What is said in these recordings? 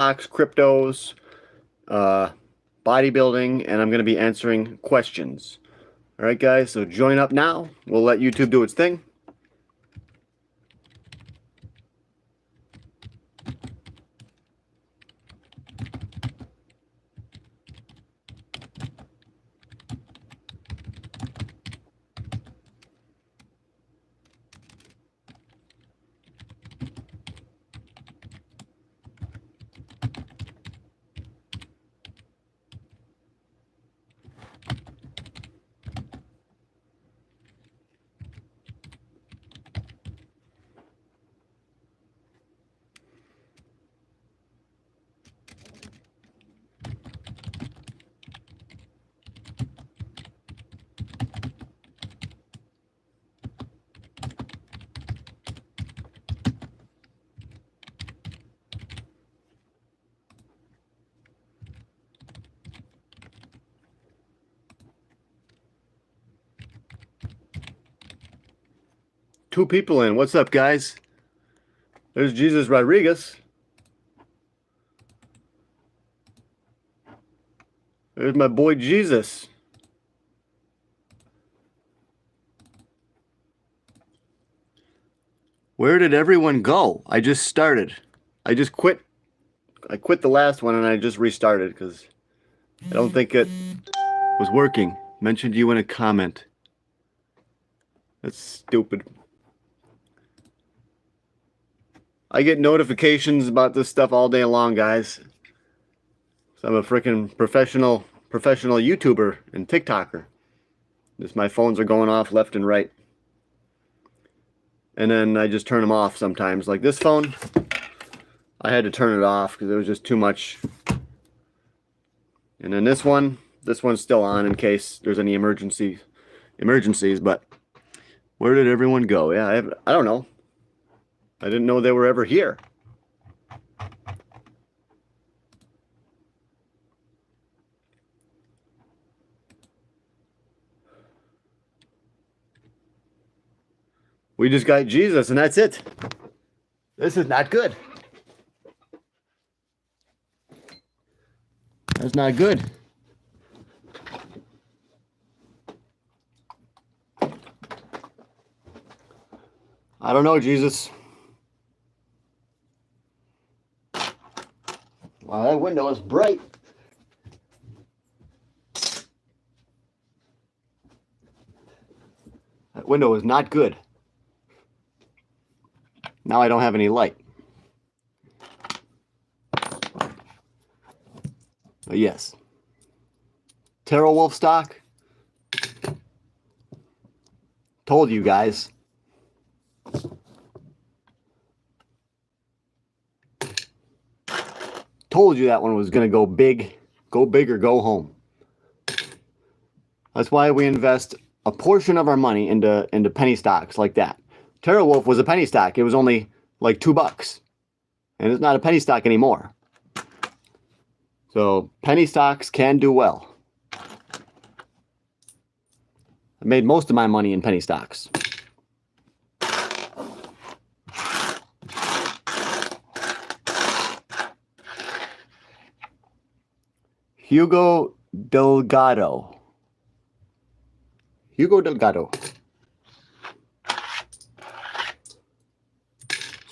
stocks, cryptos, bodybuilding, and I'm going to be answering questions. All right, guys, so join up now. We'll let YouTube do its thing. Two people in. What's up, guys? There's Jesus Rodriguez. There's my boy Jesus. Where did everyone go? I just started. I just quit. I quit the last one and I just restarted because I don't think it was working. Mentioned you in a comment. That's stupid. I get notifications about this stuff all day long, guys. So I'm a freaking professional YouTuber and TikToker. Just my phones are going off left and right. And then I just turn them off sometimes. Like this phone, I had to turn it off because it was just too much. And then this one's still on in case there's any emergencies. But where did everyone go? Yeah, I don't know. I didn't know they were ever here. We just got Jesus and that's it. This is not good. That's not good. I don't know, Jesus. Wow, that window is bright. That window is not good. Now I don't have any light. But yes. TeraWolf stock. Told you guys. Told you that one was going to go big. Go big or go home. That's why we invest a portion of our money into penny stocks like that. TeraWolf was a penny stock. It was only like $2. And it's not a penny stock anymore. So penny stocks can do well. I made most of my money in penny stocks. Hugo Delgado.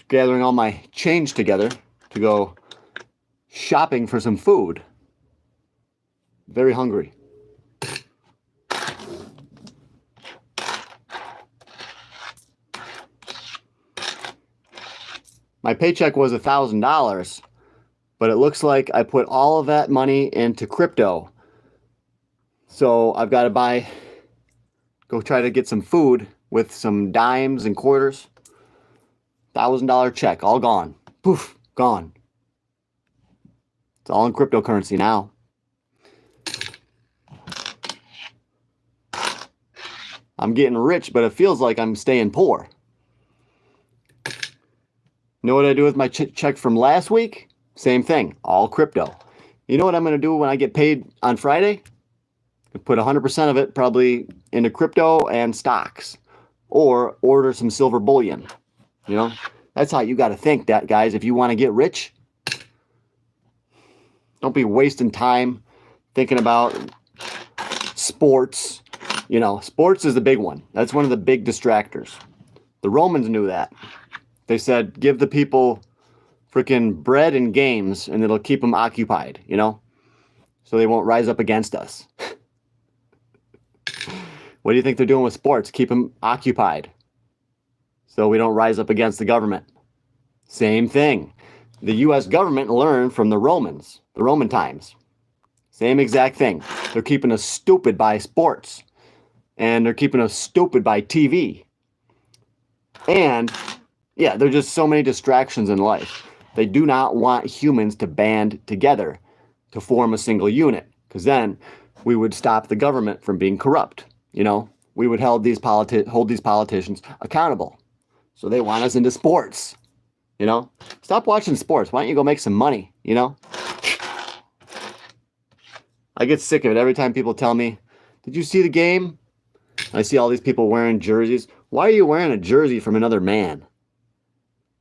Gathering all my change together to go shopping for some food. Very hungry. My paycheck was $1,000, but it looks like I put all of that money into crypto. So I've got to go try to get some food with some dimes and quarters. $1,000 check, all gone. Poof, gone. It's all in cryptocurrency now. I'm getting rich, but it feels like I'm staying poor. You know what I do with my check from last week? Same thing, all crypto. You know what I'm going to do when I get paid on Friday? I put 100% of it probably into crypto and stocks. Or order some silver bullion. You know, that's how you got to think that, guys. If you want to get rich, Don't be wasting time thinking about sports. You know, sports is the big one. That's one of the big distractors. The Romans knew that. They said, give the people freaking bread and games and it'll keep them occupied, you know? So they won't rise up against us. What do you think they're doing with sports? Keep them occupied so we don't rise up against the government. Same thing. The U.S. government learned from the Romans, the Roman times. Same exact thing. They're keeping us stupid by sports. And they're keeping us stupid by TV. And, yeah, there's just so many distractions in life. They do not want humans to band together to form a single unit. Because then we would stop the government from being corrupt. You know, we would hold these politicians accountable. So they want us into sports. You know, stop watching sports. Why don't you go make some money? You know, I get sick of it every time people tell me, did you see the game? I see all these people wearing jerseys. Why are you wearing a jersey from another man?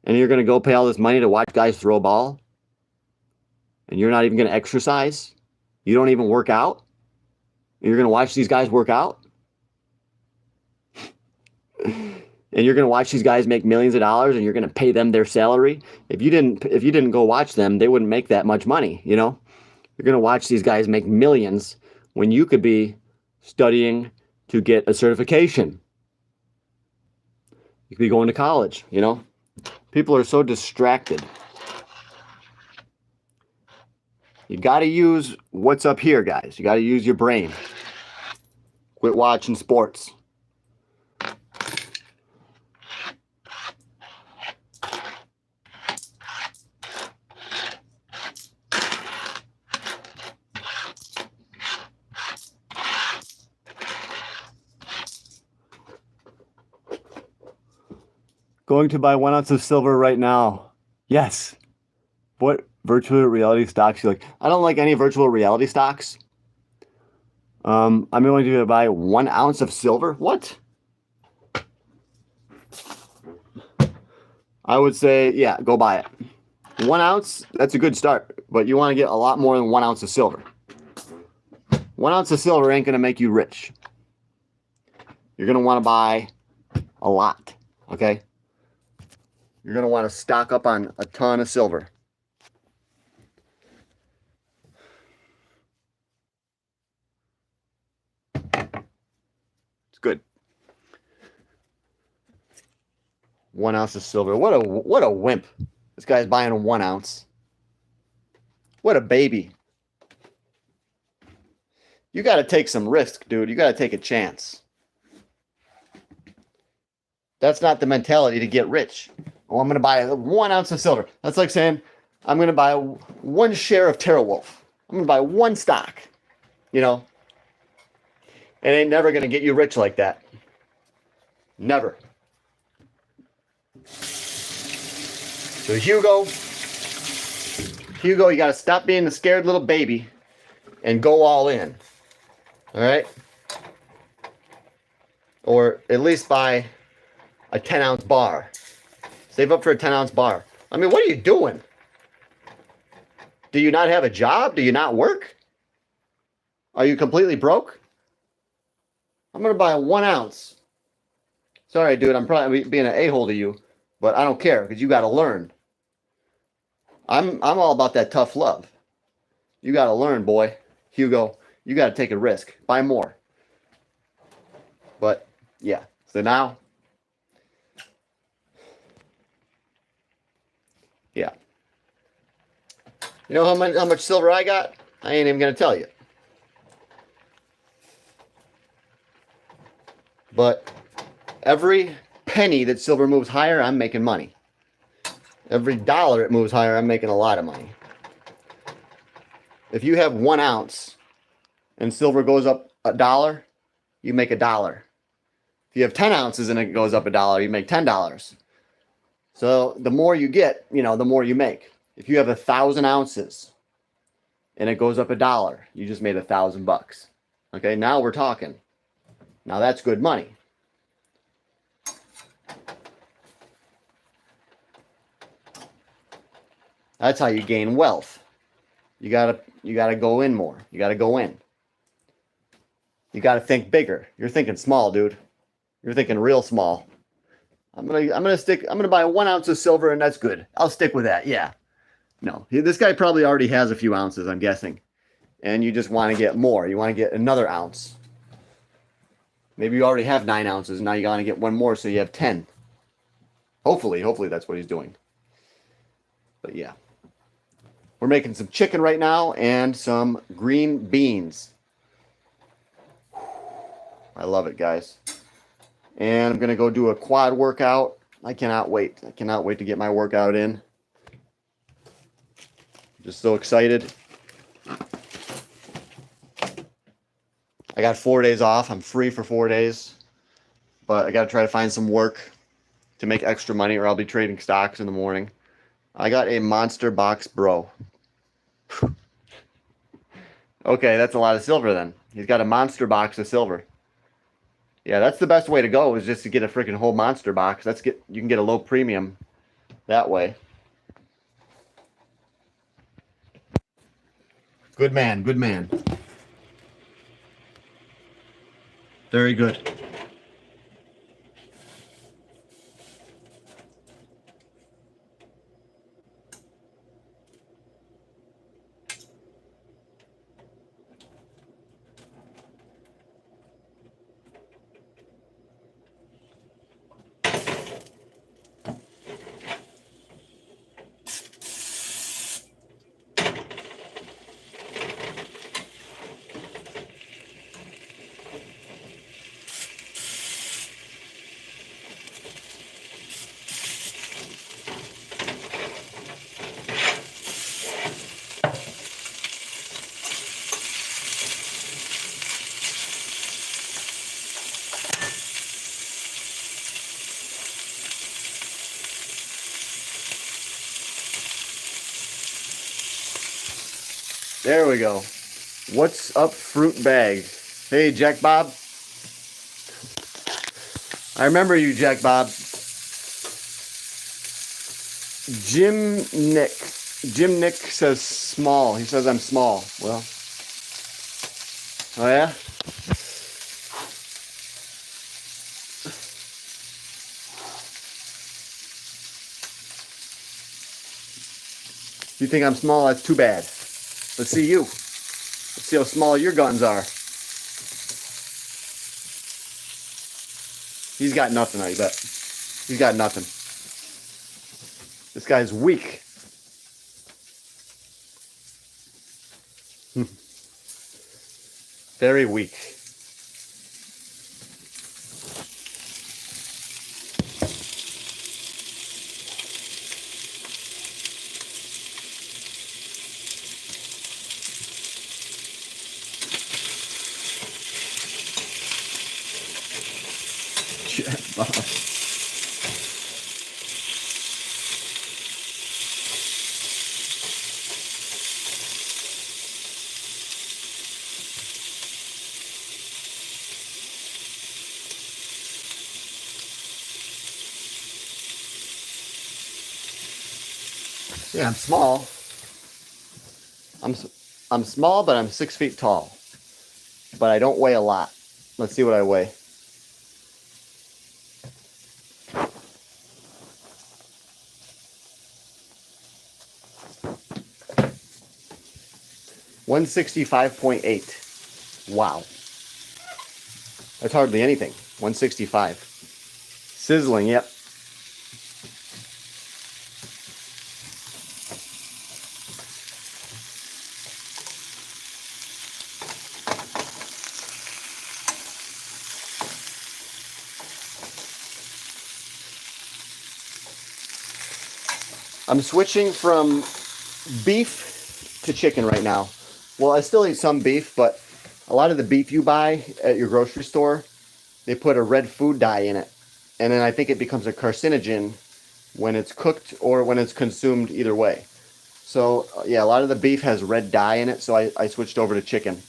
And you're going to go pay all this money to watch guys throw a ball? And you're not even going to exercise? You don't even work out? And you're going to watch these guys work out? And you're going to watch these guys make millions of dollars and you're going to pay them their salary? If you didn't go watch them, they wouldn't make that much money, you know? You're going to watch these guys make millions when you could be studying to get a certification. You could be going to college, you know? People are so distracted. You got to use what's up here, guys. You got to use your brain. Quit watching sports. Going to buy 1 ounce of silver right now. Yes. What virtual reality stocks you like? I don't like any virtual reality stocks. I'm going to buy 1 ounce of silver. What? I would say, yeah, go buy it. 1 ounce, that's a good start. But you want to get a lot more than 1 ounce of silver. 1 ounce of silver ain't going to make you rich. You're going to want to buy a lot. Okay? You're going to want to stock up on a ton of silver. It's good. 1 ounce of silver. What a wimp. This guy's buying 1 ounce. What a baby. You got to take some risk, dude. You got to take a chance. That's not the mentality to get rich. Oh, I'm going to buy 1 ounce of silver. That's like saying, I'm going to buy 1 share of TerraWolf. I'm going to buy 1 stock. You know? It ain't never going to get you rich like that. Never. So Hugo, you got to stop being the scared little baby and go all in. All right? Or at least buy a 10 ounce bar. Save up for a 10 ounce bar. I mean, what are you doing? Do you not have a job? Do you not work? Are you completely broke? I'm going to buy 1 ounce. Sorry, dude, I'm probably being an a-hole to you, but I don't care because you got to learn. I'm all about that tough love. You got to learn, boy. Hugo, you got to take a risk. Buy more. But, yeah. So now, yeah. You know how much silver I got? I ain't even going to tell you. But every penny that silver moves higher, I'm making money. Every dollar it moves higher, I'm making a lot of money. If you have 1 ounce and silver goes up $1, you make $1. If you have 10 ounces and it goes up $1, you make $10. So the more you get, you know, the more you make. If you have 1,000 ounces and it goes up $1, you just made $1,000. Okay, now we're talking. Now that's good money. That's how you gain wealth. You gotta go in more. You gotta go in. You gotta think bigger. You're thinking small, dude. You're thinking real small. I'm gonna buy 1 ounce of silver and that's good. I'll stick with that. Yeah. No, this guy probably already has a few ounces, I'm guessing. And you just want to get more. You want to get another ounce. Maybe you already have 9 ounces. Now you got to get one more so you have 10. Hopefully that's what he's doing. But yeah. We're making some chicken right now and some green beans. I love it, guys. And I'm going to go do a quad workout. I cannot wait. I cannot wait to get my workout in. Just so excited. I got 4 days off. I'm free for 4 days. But I got to try to find some work to make extra money or I'll be trading stocks in the morning. I got a monster box bro. Okay, that's a lot of silver then. He's got a monster box of silver. Yeah, that's the best way to go is just to get a freaking whole monster box. You can get a low premium that way. Good man, good man. Very good. There we go. What's up, fruit bag? Hey, Jack Bob. I remember you, Jack Bob. Jim Nick. Jim Nick says small. He says I'm small. Well. Oh, yeah? If you think I'm small, that's too bad. Let's see you. Let's see how small your guns are. He's got nothing, I bet. He's got nothing. This guy's weak. Very weak. Jack Bob. Yeah, I'm small. I'm small, but I'm 6 feet tall. But I don't weigh a lot. Let's see what I weigh. $165.8. Wow. That's hardly anything. 165. Sizzling, yep. I'm switching from beef to chicken right now. Well, I still eat some beef, but a lot of the beef you buy at your grocery store, they put a red food dye in it. And then I think it becomes a carcinogen when it's cooked or when it's consumed either way. So, yeah, a lot of the beef has red dye in it, so I switched over to chicken.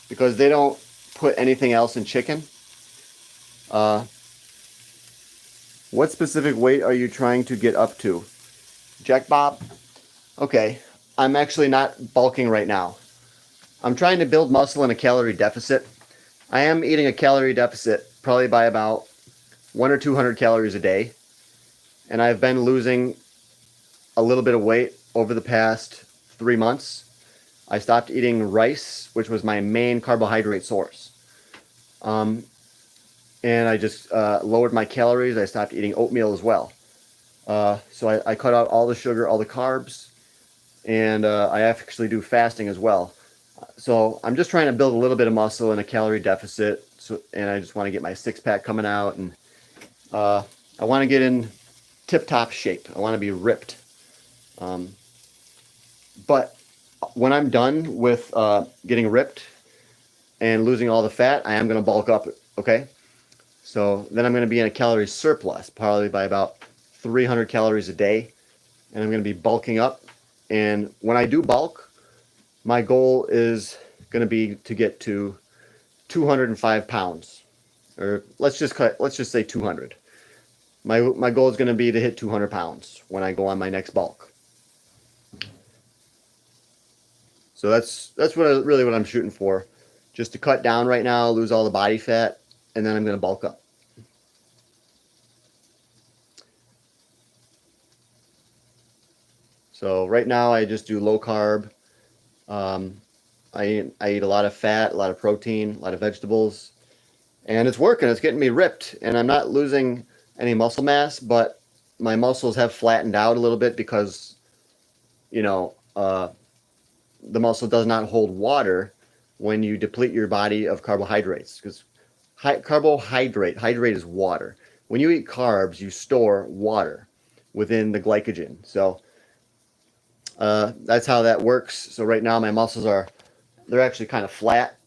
Because they don't put anything else in chicken. What specific weight are you trying to get up to? Jack Bob? Okay. I'm actually not bulking right now. I'm trying to build muscle in a calorie deficit. I am eating a calorie deficit probably by about 100 or 200 calories a day. And I've been losing a little bit of weight over the past 3 months. I stopped eating rice, which was my main carbohydrate source. And I just lowered my calories. I stopped eating oatmeal as well. So I cut out all the sugar, all the carbs, and I actually do fasting as well. So I'm just trying to build a little bit of muscle in a calorie deficit, and I just want to get my six-pack coming out, and I want to get in tip-top shape. I want to be ripped. But when I'm done with getting ripped and losing all the fat, I am going to bulk up, okay? So then I'm going to be in a calorie surplus, probably by about 300 calories a day, and I'm going to be bulking up. And when I do bulk, my goal is going to be to get to 205 pounds, or let's just say 200. My goal is going to be to hit 200 pounds when I go on my next bulk. So that's really what I'm shooting for, just to cut down right now, lose all the body fat, and then I'm going to bulk up. So right now I just do low carb. I eat a lot of fat, a lot of protein, a lot of vegetables, and it's working. It's getting me ripped, and I'm not losing any muscle mass, but my muscles have flattened out a little bit because, you know, the muscle does not hold water when you deplete your body of carbohydrates, because hydrate is water. When you eat carbs, you store water within the glycogen. So that's how that works. So right now my muscles they're actually kind of flat.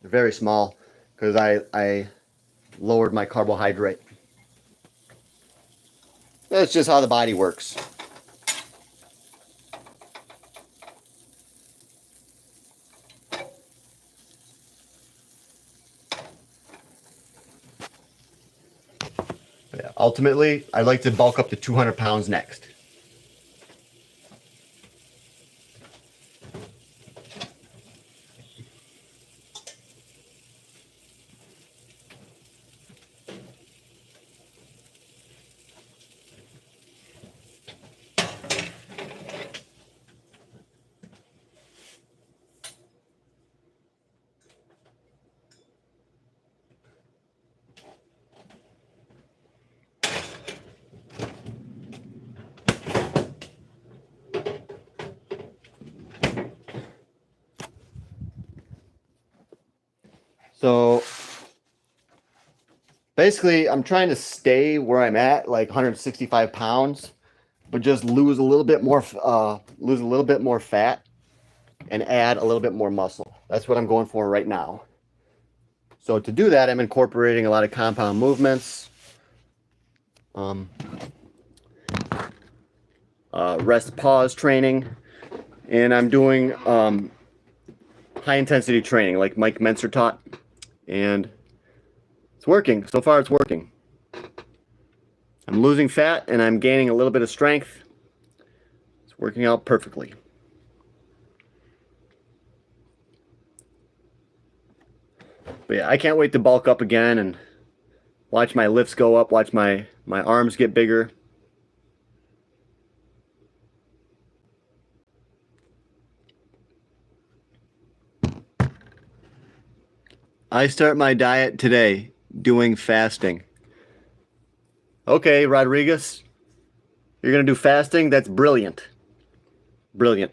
They're very small because I lowered my carbohydrate. That's just how the body works. Yeah, ultimately, I'd like to bulk up to 200 pounds next. So basically, I'm trying to stay where I'm at, like 165 pounds, but just lose a little bit more fat and add a little bit more muscle. That's what I'm going for right now. So to do that, I'm incorporating a lot of compound movements, rest pause training, and I'm doing high intensity training like Mike Menser taught, and it's working. So far it's working. I'm losing fat and I'm gaining a little bit of strength. It's working out perfectly. But yeah, I can't wait to bulk up again and watch my lifts go up, watch my arms get bigger. I start my diet today doing fasting. Okay, Rodriguez, you're going to do fasting? That's brilliant. Brilliant.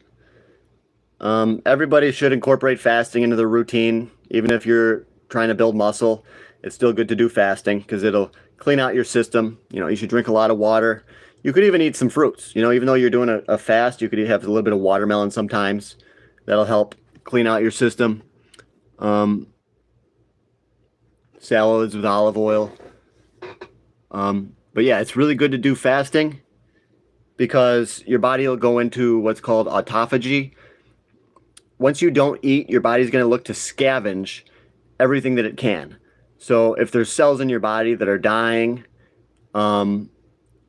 Everybody should incorporate fasting into their routine. Even if you're trying to build muscle, it's still good to do fasting because it'll clean out your system. You know, you should drink a lot of water. You could even eat some fruits. You know, even though you're doing a fast, you could have a little bit of watermelon sometimes. That'll help clean out your system. Salads with olive oil. But yeah, it's really good to do fasting because your body will go into what's called autophagy. Once you don't eat, your body's going to look to scavenge everything that it can. So if there's cells in your body that are dying,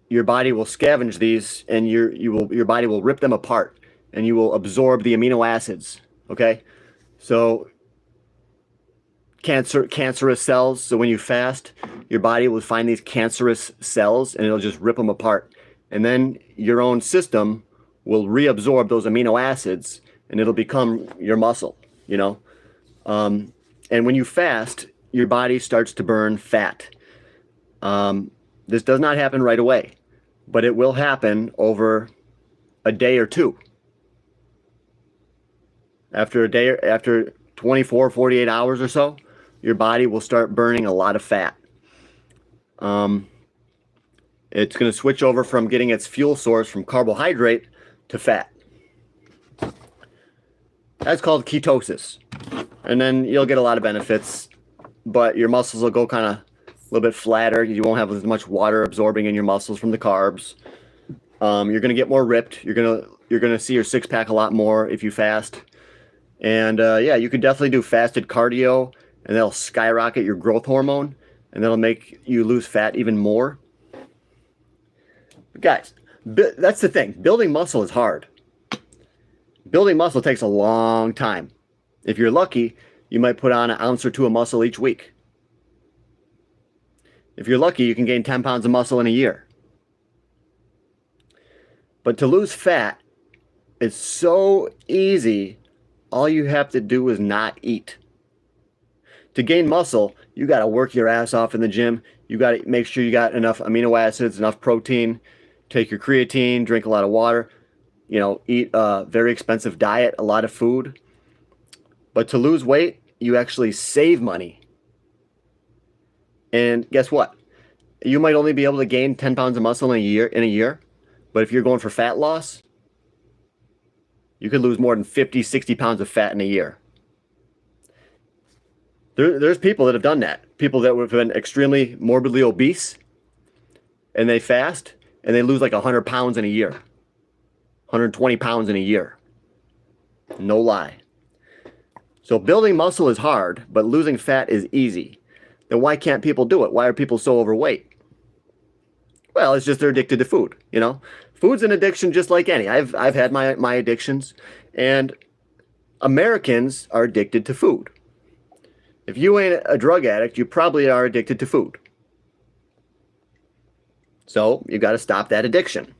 your body will scavenge these, and your body will rip them apart, and you will absorb the amino acids. Okay, so cancerous cells. So when you fast, your body will find these cancerous cells, and it'll just rip them apart, and then your own system will reabsorb those amino acids, and it'll become your muscle. You know, and when you fast, your body starts to burn fat. This does not happen right away, but it will happen over a day or two. After a day, after 24, 48 hours or so, your body will start burning a lot of fat. It's going to switch over from getting its fuel source from carbohydrate to fat. That's called ketosis. And then you'll get a lot of benefits, but your muscles will go kind of a little bit flatter. You won't have as much water absorbing in your muscles from the carbs. You're going to get more ripped. You're going to see your six pack a lot more if you fast. And yeah, you can definitely do fasted cardio, and that'll skyrocket your growth hormone, and that'll make you lose fat even more. But guys, that's the thing. Building muscle is hard. Building muscle takes a long time. If you're lucky, you might put on an ounce or two of muscle each week. If you're lucky, you can gain 10 pounds of muscle in a year. But to lose fat, it's so easy. All you have to do is not eat. To gain muscle, you got to work your ass off in the gym. You got to make sure you got enough amino acids, enough protein, take your creatine, drink a lot of water, you know, eat a very expensive diet, a lot of food. But to lose weight, you actually save money. And guess what? You might only be able to gain 10 pounds of muscle in a year, but if you're going for fat loss, you could lose more than 50, 60 pounds of fat in a year. There's people that have done that. People that have been extremely morbidly obese, and they fast, and they lose like 100 pounds in a year. 120 pounds in a year. No lie. So building muscle is hard, but losing fat is easy. Then why can't people do it? Why are people so overweight? Well, it's just they're addicted to food, you know? Food's an addiction just like any. I've had my addictions, and Americans are addicted to food. If you ain't a drug addict, you probably are addicted to food. So you got to stop that addiction.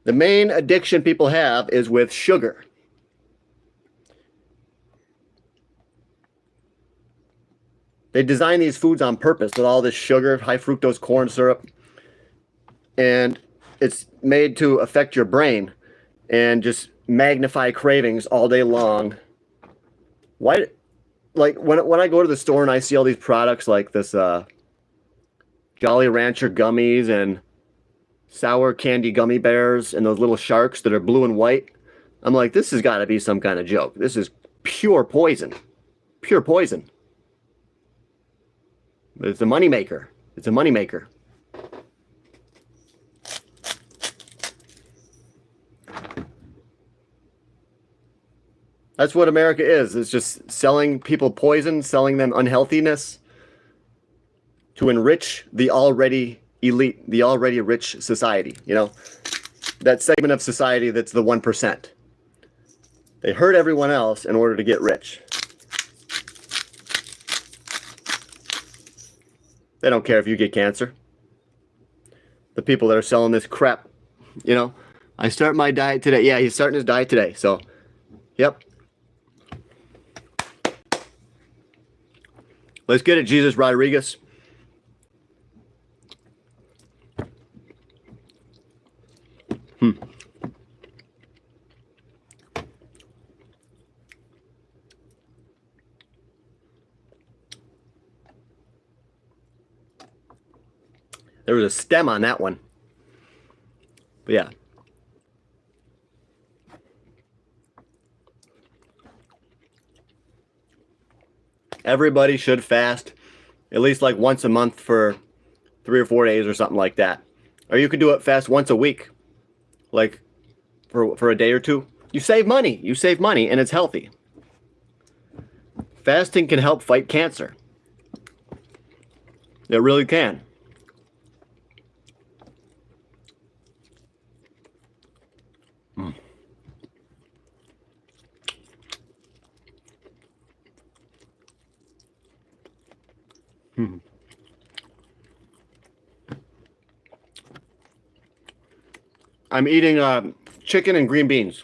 The main addiction people have is with sugar. They design these foods on purpose with all this sugar, high fructose corn syrup, and it's made to affect your brain and just magnify cravings all day long. Why, like when I go to the store and I see all these products like this Jolly Rancher gummies and sour candy gummy bears and those little sharks that are blue and white, I'm like, this has got to be some kind of joke. This is pure poison. Pure poison. But it's a moneymaker. It's a moneymaker. That's what America is. It's just selling people poison, selling them unhealthiness to enrich the already elite, the already rich society. You know, that segment of society that's the 1%. They hurt everyone else in order to get rich. They don't care if you get cancer. The people that are selling this crap, you know, I start my diet today. Yeah, he's starting his diet today. So, yep. Let's get it, Jesus Rodriguez. There was a stem on that one. But yeah. Everybody should fast at least like once a month for 3 or 4 days or something like that. Or you could do it fast once a week, like for a day or two. You save money. You save money, and it's healthy. Fasting can help fight cancer. It really can. Mm. Mm. I'm eating chicken and green beans.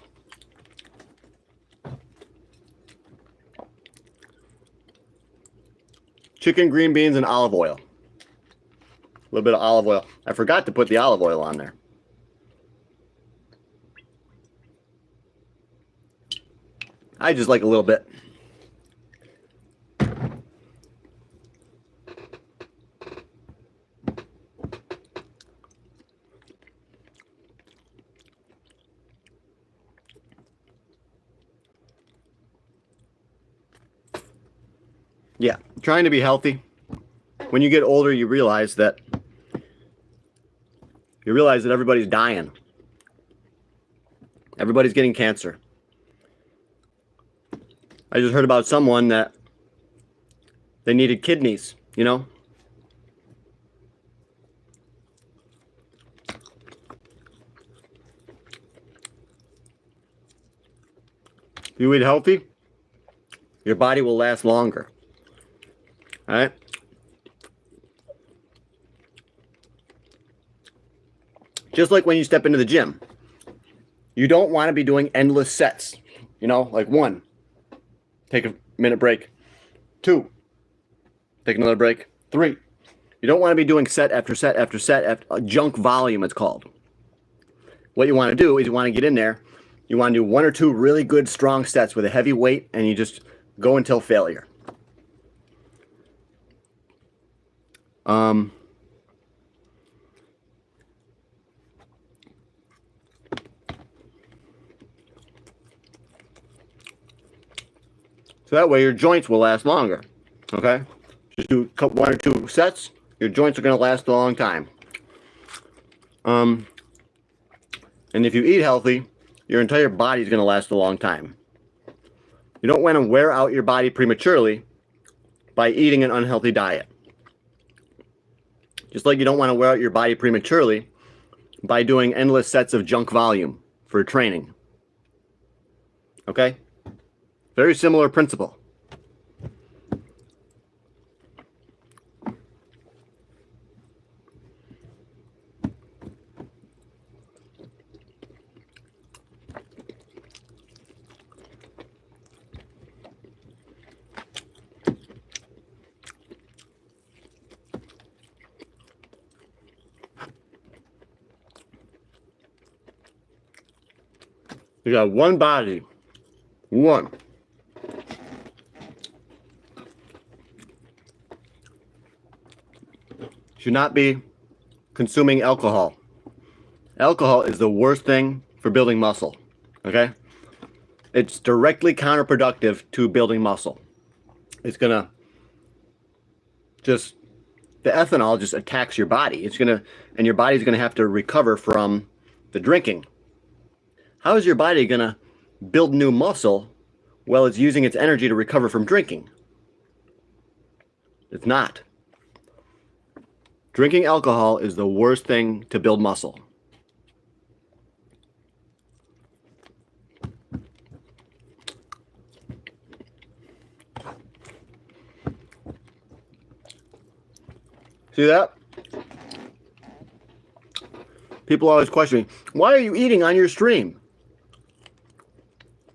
Chicken, green beans, and olive oil. A little bit of olive oil. I forgot to put the olive oil on there. I just like a little bit. Yeah, trying to be healthy. When you get older, you realize that everybody's dying. Everybody's getting cancer. I just heard about someone that they needed kidneys, you know? If you eat healthy, your body will last longer. All right? Just like when you step into the gym. You don't want to be doing endless sets. You know, like 1, take a minute break. 2, take another break. 3. You don't want to be doing set after set after set, after junk volume it's called. What you want to do is you want to get in there. You want to do 1 or 2 really good strong sets with a heavy weight, and you just go until failure. So that way your joints will last longer. Okay? Just do 1 or 2 sets, your joints are going to last a long time. And if you eat healthy, your entire body is going to last a long time. You don't want to wear out your body prematurely by eating an unhealthy diet. Just like you don't want to wear out your body prematurely by doing endless sets of junk volume for training. Okay? Very similar principle. You got one body. One. Should not be consuming alcohol. Alcohol is the worst thing for building muscle. Okay? It's directly counterproductive to building muscle. It's gonna just, the ethanol just attacks your body. And your body's gonna have to recover from the drinking. How is your body gonna build new muscle while it's using its energy to recover from drinking? It's not. Drinking alcohol is the worst thing to build muscle. See that? People always question me, why are you eating on your stream?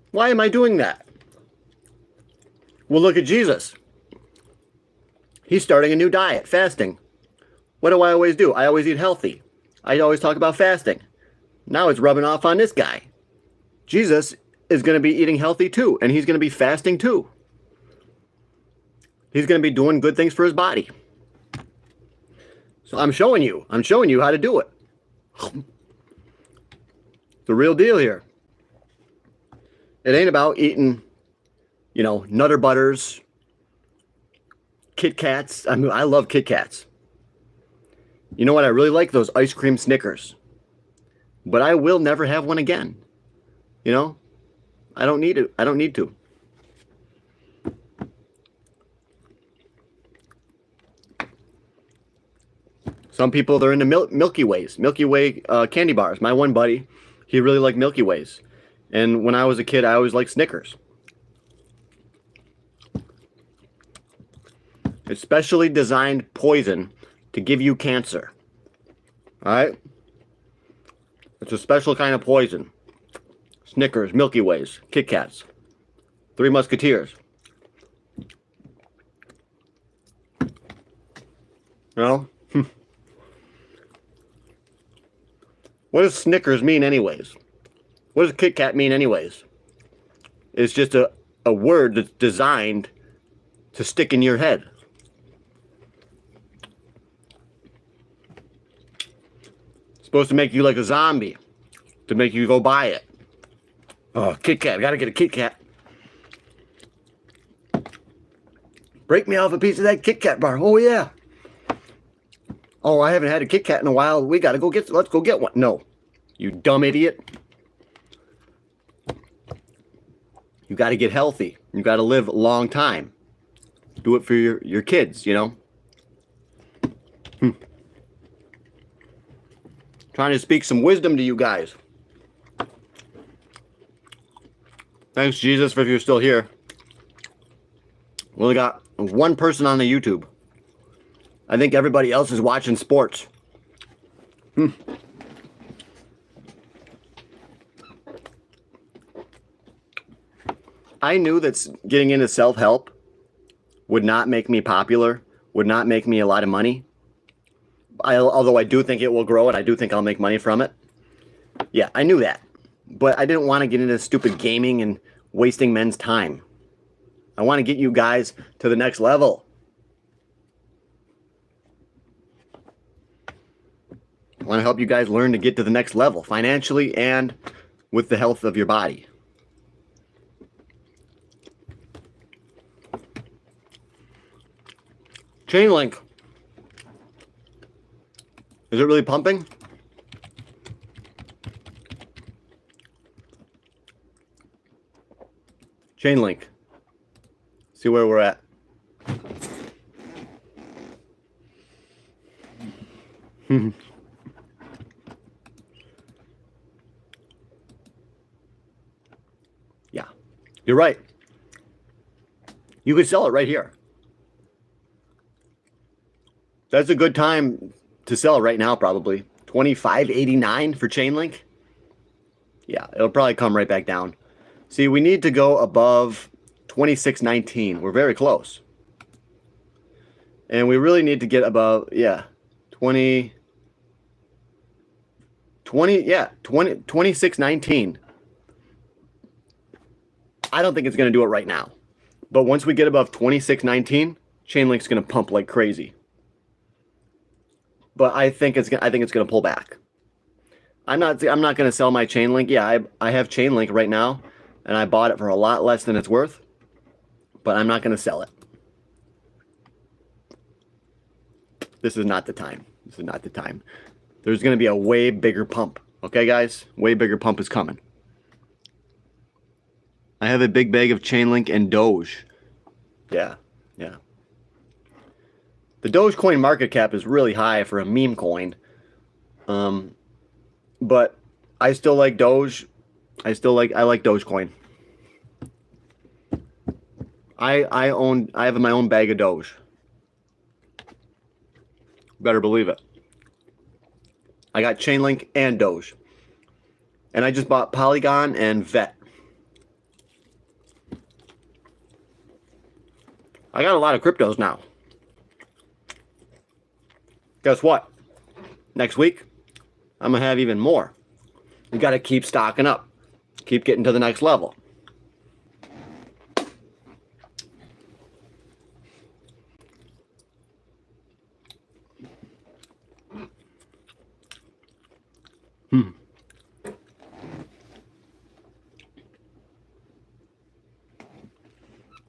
Why am I doing that? Well, look at Jesus. He's starting a new diet, fasting. What do I always do? I always eat healthy. I always talk about fasting. Now it's rubbing off on this guy. Jesus is going to be eating healthy too, and he's going to be fasting too. He's going to be doing good things for his body. So I'm showing you how to do it. The real deal here. It ain't about eating, Nutter Butters, Kit Kats. I mean, I love Kit Kats. You know what? I really like those ice cream Snickers. But I will never have one again. I don't need it. I don't need to. Some people, they're into Milky Ways, Milky Way candy bars. My one buddy, he really liked Milky Ways. And when I was a kid, I always liked Snickers. It's specially designed poison to give you cancer. Alright? It's a special kind of poison. Snickers, Milky Ways, Kit Kats, Three Musketeers. You know? What does Snickers mean anyways? What does Kit Kat mean anyways? It's just a word that's designed to stick in your head. It's supposed to make you like a zombie. To make you go buy it. Oh, Kit Kat. Gotta get a Kit Kat. Break me off a piece of that Kit Kat bar. Oh, yeah. Oh, I haven't had a Kit Kat in a while. We gotta go get, let's go get one. No. You dumb idiot. You gotta get healthy. You gotta live a long time. Do it for your kids, you know? Trying to speak some wisdom to you guys. Thanks, Jesus, for if you're still here. We only got one person on the YouTube. I think everybody else is watching sports. I knew that getting into self-help would not make me popular, would not make me a lot of money. Although I do think it will grow and I do think I'll make money from it. Yeah, I knew that. But I didn't want to get into stupid gaming and wasting men's time. I want to get you guys to the next level. I want to help you guys learn to get to the next level financially and with the health of your body. Chain link. Is it really pumping? Chain link. See where we're at. Yeah, you're right. You could sell it right here. That's a good time to sell right now, probably. $25.89 for chain link. Yeah, it'll probably come right back down. See, we need to go above $26.19. We're very close. And we really need to get above, yeah, 26.19. I don't think it's going to do it right now. But once we get above 26.19, chain link's going to pump like crazy. But I think it's going to pull back. I'm not going to sell my chain link. Yeah, I have chain link right now and I bought it for a lot less than it's worth. But I'm not going to sell it. This is not the time. This is not the time. There's going to be a way bigger pump. Okay, guys? Way bigger pump is coming. I have a big bag of Chainlink and Doge. Yeah, yeah. The Dogecoin market cap is really high for a meme coin. But I still like Doge. I like Dogecoin. I have my own bag of Doge. Better believe it. I got Chainlink and Doge. And I just bought Polygon and VET. I got a lot of cryptos now. Guess what? Next week, I'm going to have even more. You got to keep stocking up. Keep getting to the next level.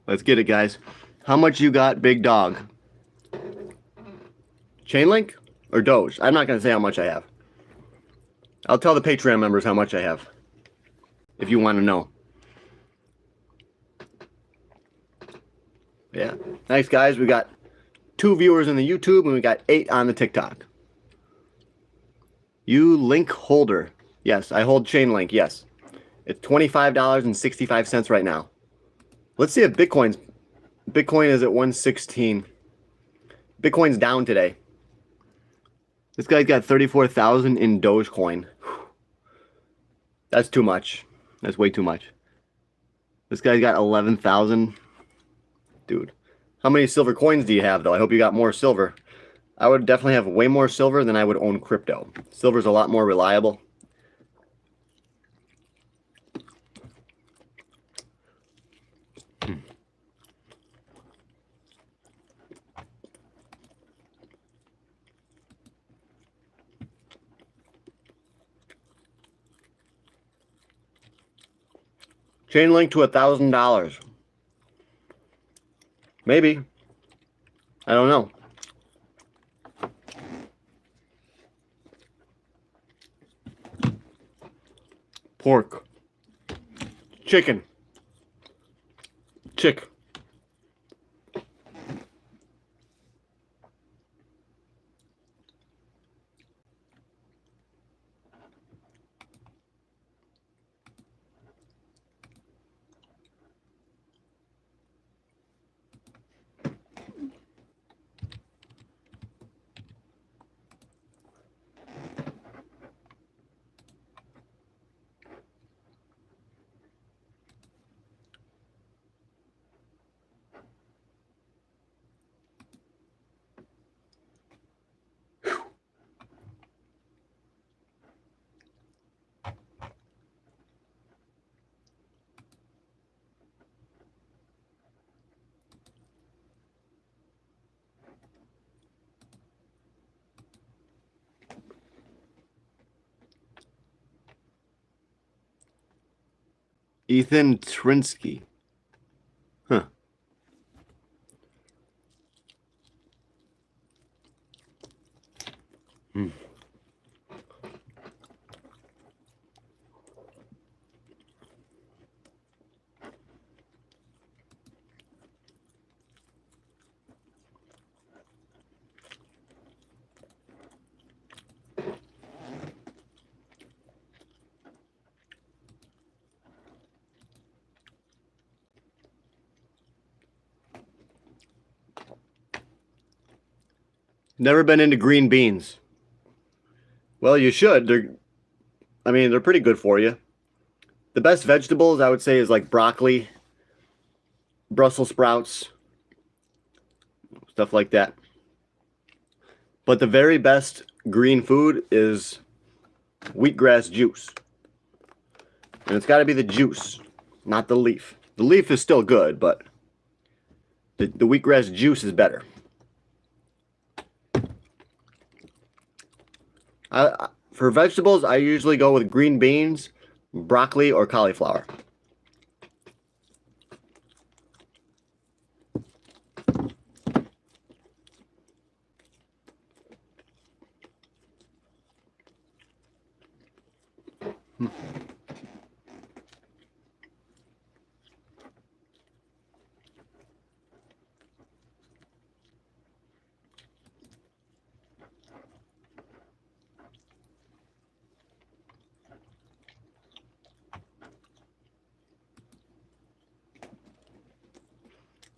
Let's get it, guys. How much you got, big dog? Chainlink or Doge? I'm not going to say how much I have. I'll tell the Patreon members how much I have, if you want to know. Yeah. Thanks, guys. We got 2 viewers in the YouTube and we got 8 on the TikTok. You link holder. Yes, I hold chain link. Yes. It's $25.65 right now. Let's see if Bitcoin is at 116. Bitcoin's down today. This guy's got 34,000 in Dogecoin. That's too much. That's way too much. This guy's got 11,000. Dude, how many silver coins do you have, though? I hope you got more silver. I would definitely have way more silver than I would own crypto. Silver's a lot more reliable. Chain link to $1,000. Maybe. I don't know. Pork. Chicken. Chick. Ethan Trinsky. Huh. Hmm. Never been into green beans. Well, you should. They're pretty good for you. The best vegetables I would say is like broccoli, Brussels sprouts, stuff like that. But the very best green food is wheatgrass juice. And it's got to be the juice, not the leaf. The leaf is still good, but the wheatgrass juice is better. For vegetables, I usually go with green beans, broccoli, or cauliflower.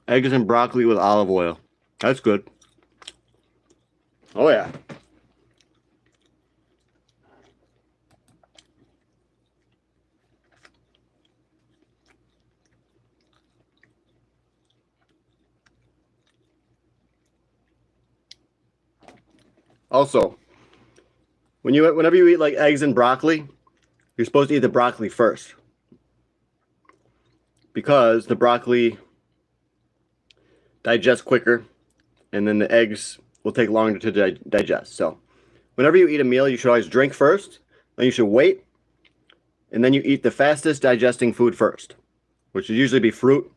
Eggs and broccoli with olive oil. That's good. Oh, yeah. Also, whenever you eat like eggs and broccoli, you're supposed to eat the broccoli first. Because the broccoli digests quicker, and then the eggs will take longer to digest. So, whenever you eat a meal, you should always drink first, then you should wait, and then you eat the fastest digesting food first, which would usually be fruit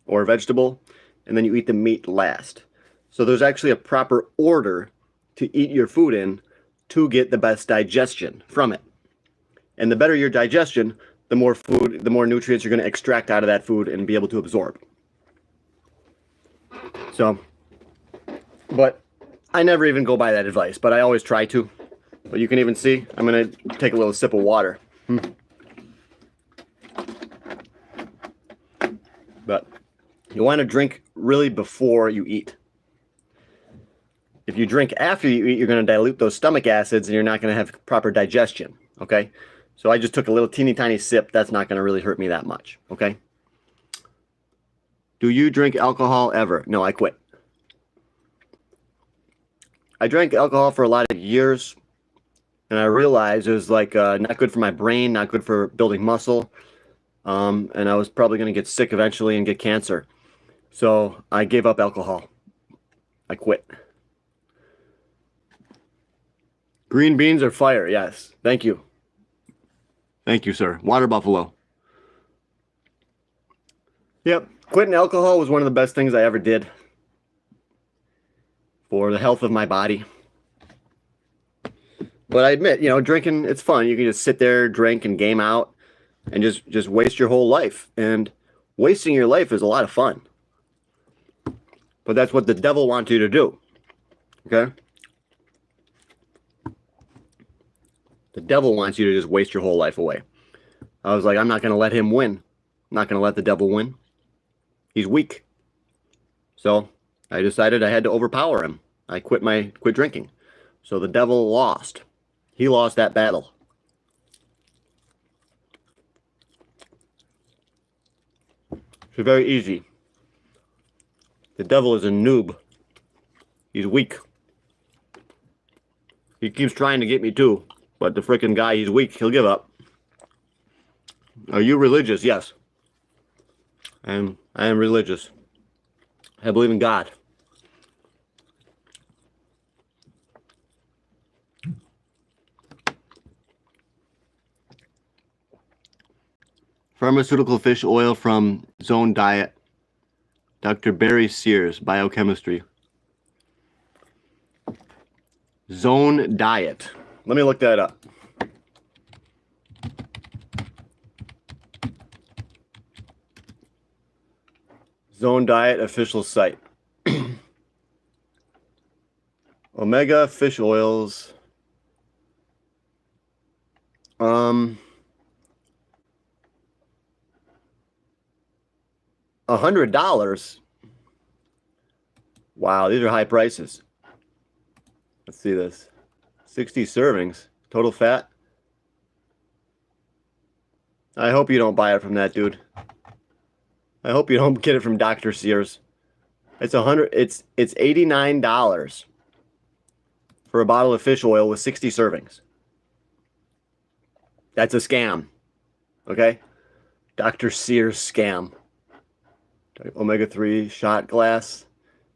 or vegetable, and then you eat the meat last. So there's actually a proper order to eat your food in to get the best digestion from it. And the better your digestion, the more nutrients you're going to extract out of that food and be able to absorb. So, but I never even go by that advice, but I always try to. But you can even see, I'm going to take a little sip of water. But you want to drink really before you eat. If you drink after you eat, you're going to dilute those stomach acids and you're not going to have proper digestion, okay? So I just took a little teeny tiny sip. That's not going to really hurt me that much, okay? Do you drink alcohol ever? No, I quit. I drank alcohol for a lot of years, and I realized it was like not good for my brain, not good for building muscle, and I was probably going to get sick eventually and get cancer. So I gave up alcohol. I quit. Green beans are fire, yes. Thank you. Thank you, sir. Water buffalo. Yep. Quitting alcohol was one of the best things I ever did for the health of my body. But I admit, you know, drinking, it's fun. You can just sit there, drink, and game out and just waste your whole life. And wasting your life is a lot of fun. But that's what the devil wants you to do. Okay? The devil wants you to just waste your whole life away. I was like, I'm not going to let him win. I'm not going to let the devil win. He's weak. So I decided I had to overpower him. I quit drinking. So the devil lost. He lost that battle. It's very easy. The devil is a noob. He's weak. He keeps trying to get me too. But the frickin' guy, he's weak. He'll give up. Are you religious? Yes. I am religious. I believe in God. Pharmaceutical fish oil from Zone Diet. Dr. Barry Sears, Biochemistry. Zone Diet. Let me look that up. Zone Diet official site. Omega fish oils. $100. Wow, these are high prices. Let's see this. 60 servings. Total fat. I hope you don't buy it from that dude. I hope you don't get it from Dr. Sears. It's $89 for a bottle of fish oil with 60 servings. That's a scam. Okay? Dr. Sears scam. Omega-3 shot glass.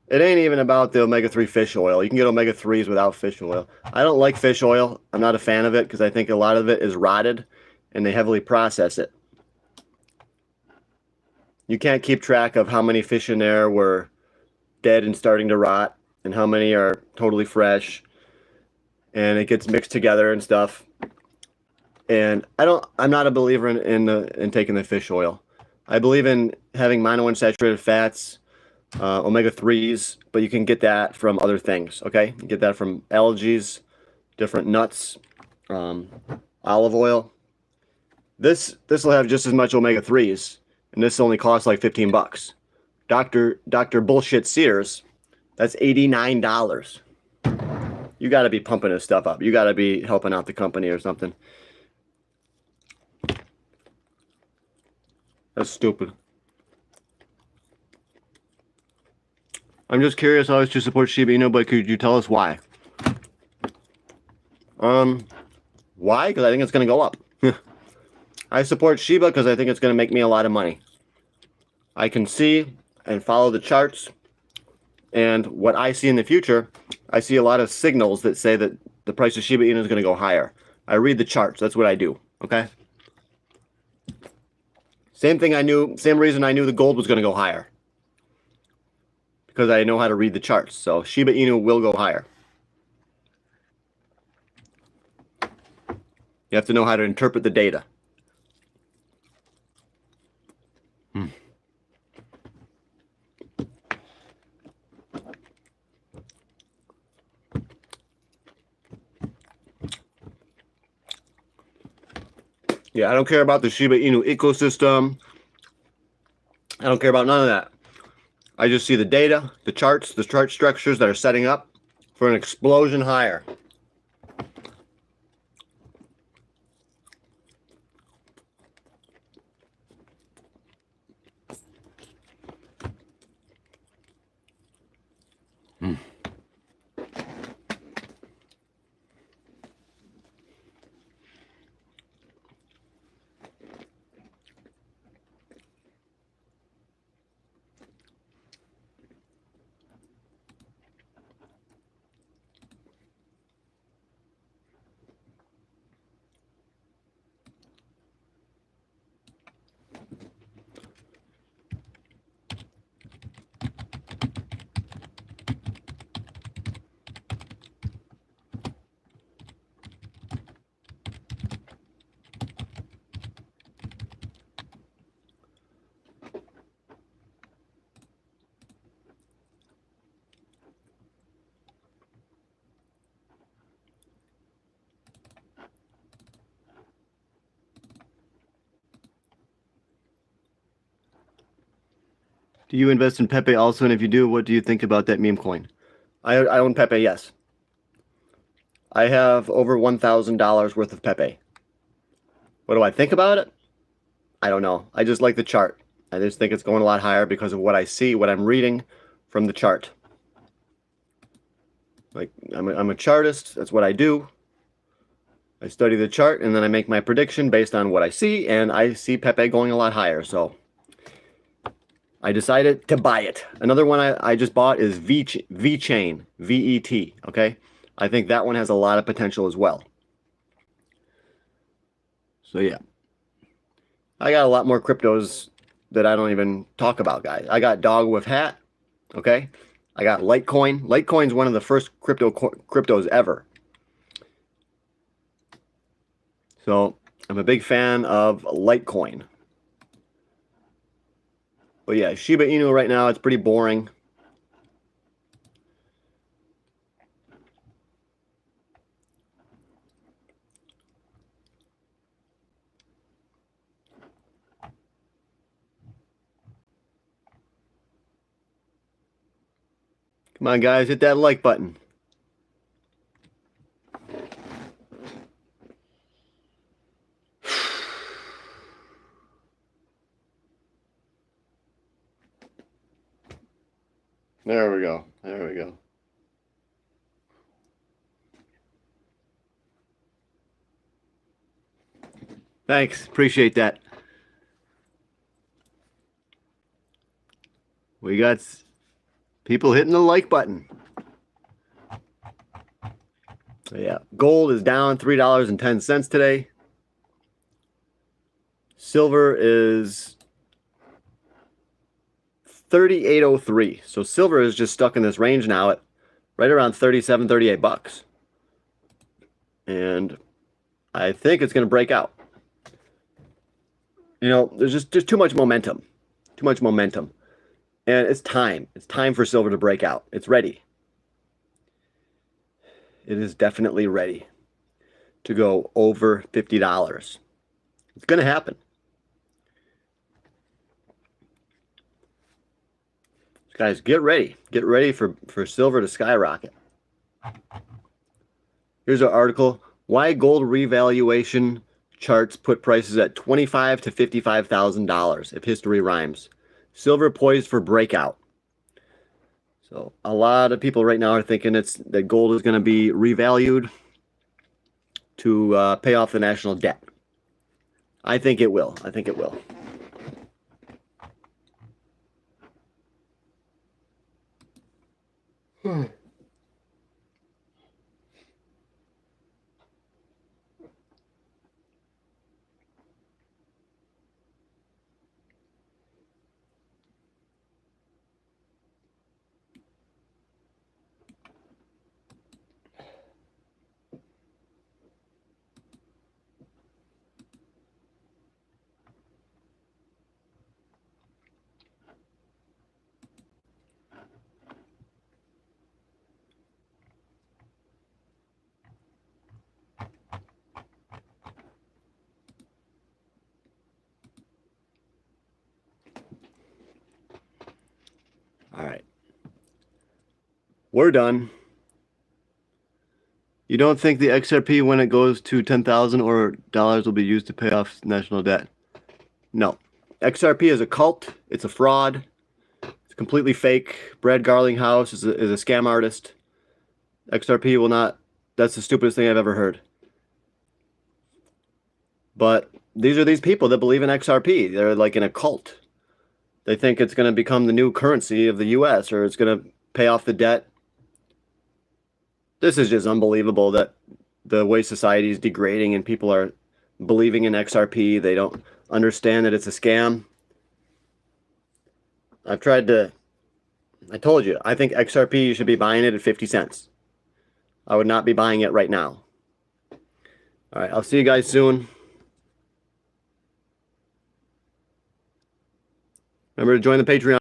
It ain't even about the omega-3 fish oil. You can get omega-3s without fish oil. I don't like fish oil. I'm not a fan of it because I think a lot of it is rotted and they heavily process it. You can't keep track of how many fish in there were dead and starting to rot and how many are totally fresh. And it gets mixed together and stuff. And I'm not a believer in taking the fish oil. I believe in having monounsaturated fats, omega-3s, but you can get that from other things, okay? You can get that from algae, different nuts, olive oil. This will have just as much omega-3s, and this only costs like 15 bucks. Dr. Bullshit Sears, that's $89. You got to be pumping this stuff up. You got to be helping out the company or something. That's stupid. I'm just curious always to support Shiba Inu, but could you tell us why? Why? Because I think it's going to go up. I support Shiba because I think it's going to make me a lot of money. I can see and follow the charts, and what I see in the future, I see a lot of signals that say that the price of Shiba Inu is going to go higher. I read the charts. That's what I do. Okay? Same reason I knew the gold was going to go higher. Because I know how to read the charts. So Shiba Inu will go higher. You have to know how to interpret the data. Yeah, I don't care about the Shiba Inu ecosystem. I don't care about none of that. I just see the data, the charts, the chart structures that are setting up for an explosion higher. Do you invest in Pepe also? And if you do, what do you think about that meme coin? I own Pepe, yes. I have over $1,000 worth of Pepe. What do I think about it? I don't know. I just like the chart. I just think it's going a lot higher because of what I see, what I'm reading from the chart. Like, I'm a chartist. That's what I do. I study the chart and then I make my prediction based on what I see, and I see Pepe going a lot higher, so I decided to buy it. Another one I just bought is VeChain, V-E-T, okay? I think that one has a lot of potential as well. So yeah. I got a lot more cryptos that I don't even talk about, guys. I got Dog with Hat, okay? I got Litecoin. Litecoin's one of the first cryptos ever. So I'm a big fan of Litecoin. But yeah, Shiba Inu right now, it's pretty boring. Come on, guys, hit that like button. There we go. There we go. Thanks. Appreciate that. We got people hitting the like button. Yeah. Gold is down $3.10 today. Silver is 38.03. So silver is just stuck in this range now at right around 37, 38 bucks. And I think it's going to break out. You know, there's just too much momentum. Too much momentum. And it's time. It's time for silver to break out. It's ready. It is definitely ready to go over $50. It's going to happen. Guys, get ready. Get ready for silver to skyrocket. Here's an article. Why gold revaluation charts put prices at $25,000 to $55,000 if history rhymes. Silver poised for breakout. So a lot of people right now are thinking that gold is going to be revalued to pay off the national debt. I think it will. I think it will. All right. We're done. You don't think the XRP, when it goes to 10,000 or dollars, will be used to pay off national debt? No. XRP is a cult. It's a fraud. It's completely fake. Brad Garlinghouse is a scam artist. XRP will not. That's the stupidest thing I've ever heard. But these are these people that believe in XRP. They're like in a cult. They think it's going to become the new currency of the US, or it's going to pay off the debt. This is just unbelievable that the way society is degrading and people are believing in XRP. They don't understand that it's a scam. I told you, I think XRP, you should be buying it at 50 cents. I would not be buying it right now. All right, I'll see you guys soon. Remember to join the Patreon.